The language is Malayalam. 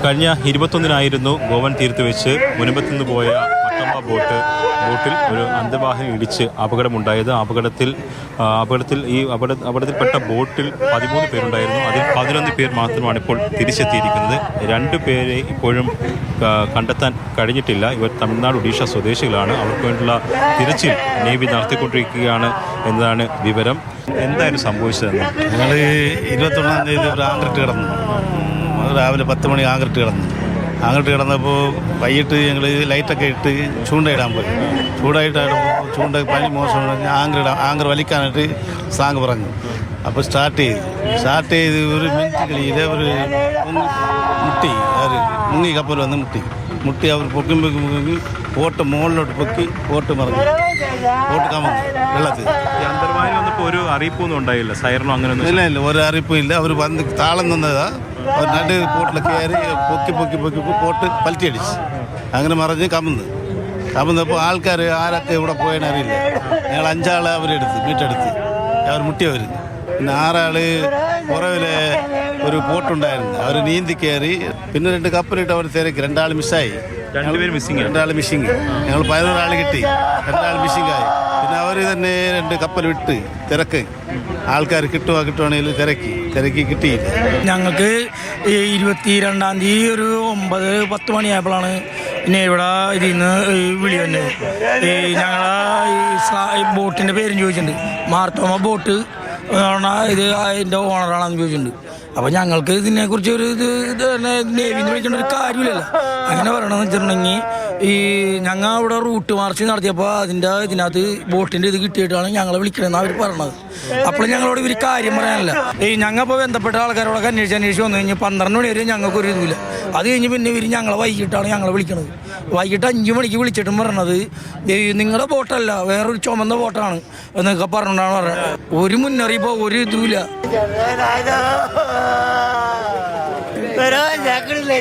കഴിഞ്ഞ 21-നായിരുന്നു ഗോവൻ തീരത്ത് വെച്ച് മുനമ്പത്തുനിന്ന് പോയ മട്ടമ്പ ബോട്ടിൽ ഒരു അന്തർവാഹിനി ഇടിച്ച് അപകടമുണ്ടായത്. അപകടത്തിൽപ്പെട്ട ബോട്ടിൽ 13 പേരുണ്ടായിരുന്നു. അതിൽ 11 പേർ മാത്രമാണ് ഇപ്പോൾ തിരിച്ചെത്തിയിരിക്കുന്നത്. 2 പേരെ ഇപ്പോഴും കണ്ടെത്താൻ കഴിഞ്ഞിട്ടില്ല. ഇവർ തമിഴ്നാട് ഒഡീഷ സ്വദേശികളാണ്. അവർക്ക് വേണ്ടിയുള്ള തിരച്ചിൽ നേവി നടത്തിക്കൊണ്ടിരിക്കുകയാണ് എന്നതാണ് വിവരം. എന്തായാലും സംഭവിച്ചതെന്ന് ഞങ്ങൾ 21-ാം തീയതി ഒരു ആങ്കറിട്ട് കിടന്നു. രാവിലെ 10 മണി ആങ്കറിട്ട് കിടന്നപ്പോൾ വൈകിട്ട് ഞങ്ങൾ ലൈറ്റൊക്കെ ഇട്ട് ചൂണ്ടയിടാൻ പോയി. ചൂണ്ട പനി മോശം ആങ്കർ വലിക്കാനായിട്ട് സാങ് പറഞ്ഞു. അപ്പോൾ സ്റ്റാർട്ട് ചെയ്ത് ഒരു മിനിറ്റ് കളിയിൽ ഒരു മുങ്ങി കപ്പൽ വന്ന് മുട്ടി അവർ പൊക്കി പോട്ട് മുകളിലോട്ട് പൊക്കി പോട്ട് മറന്നു കമന്നു വെള്ളത്തിൽ. അന്തർവാഹിനി വന്നപ്പോൾ ഒരു അറിയിപ്പൊന്നും ഉണ്ടായില്ല, സൈറനോ അങ്ങനെ ഇല്ല, ഒരു അറിയിപ്പും ഇല്ല. അവർ വന്ന് താളം നിന്നതാ. അവർ രണ്ട് പോട്ടിൽ കയറി പൊക്കി പോട്ട് പലറ്റിയടിച്ച് അങ്ങനെ മറിഞ്ഞ് കമന്നപ്പോൾ ആൾക്കാർ ആരൊക്കെ ഇവിടെ പോയെന്ന് അറിയില്ല. ഞങ്ങൾ 5 ആളെ വീട്ടെടുത്ത് അവർ മുട്ടിയവർ. പിന്നെ 6 ആള് പുറവിലെ ഒരു പോട്ടുണ്ടായിരുന്നു, അവർ നീന്തി കയറി. പിന്നെ 2 കപ്പലിട്ട് അവർ തിരക്കി. 2 ആൾ മിസ്സായി. 2 ആൾ മിസ്സിങ്. ഞങ്ങൾ 11 ആൾ കിട്ടി, 2 ആൾ മിസ്സിങ്ങായി. പിന്നെ അവർ തന്നെ 2 കപ്പൽ വിട്ട് തിരക്ക്. ആൾക്കാർ കിട്ടുവാണെങ്കിൽ തിരക്കി കിട്ടിയില്ല. ഞങ്ങൾക്ക് 22-ാം തീയതി ഒരു 9-10 മണിയായപ്പോഴാണ് പിന്നെ ഇവിടെ ഇതിൽ നിന്ന് വിളി വന്നത്. ഞങ്ങളെ ബോട്ടിൻ്റെ പേരും ചോദിച്ചിട്ടുണ്ട്. മാർത്തോമ ബോട്ട് ഇത് അതിൻ്റെ ഓണറാണെന്ന് ചോദിച്ചിട്ടുണ്ട്. അപ്പോൾ ഞങ്ങൾക്ക് ഇതിനെക്കുറിച്ച് ഒരു നേവിന്ന് വിളിക്കേണ്ട ഒരു കാര്യമില്ലല്ലോ. അങ്ങനെ പറയണമെന്ന് വെച്ചിട്ടുണ്ടെങ്കിൽ ഞങ്ങൾ അവിടെ റൂട്ട് മാർച്ച് നടത്തിയപ്പോൾ ഇതിനകത്ത് ബോട്ടിൻ്റെ ഇത് കിട്ടിയിട്ടാണ് ഞങ്ങളെ വിളിക്കണമെന്ന് അവർ പറയണത്. അപ്പോൾ ഞങ്ങളോട് ഇവർ കാര്യം പറയാനല്ല. ഞങ്ങൾ ഇപ്പോൾ ബന്ധപ്പെട്ട ആൾക്കാരോടൊക്കെ അന്വേഷിച്ച് വന്നു കഴിഞ്ഞാൽ 12 മണി വരെ ഞങ്ങൾക്കൊരു ഇതില്ല. അത് കഴിഞ്ഞ് പിന്നെ ഇവർ ഞങ്ങളെ വൈകിട്ടാണ് ഞങ്ങളെ വിളിക്കണത്. വൈകിട്ട് 5 മണിക്ക് വിളിച്ചിട്ടും പറഞ്ഞത് നിങ്ങളുടെ ബോട്ടല്ല, വേറൊരു ചുമന്ന ബോട്ടാണ് എന്നൊക്കെ പറഞ്ഞിട്ടാണ് പറയുന്നത്. ഒരു മുന്നറിയിപ്പോ ഒരു ഇതുമില്ല. pero ya que le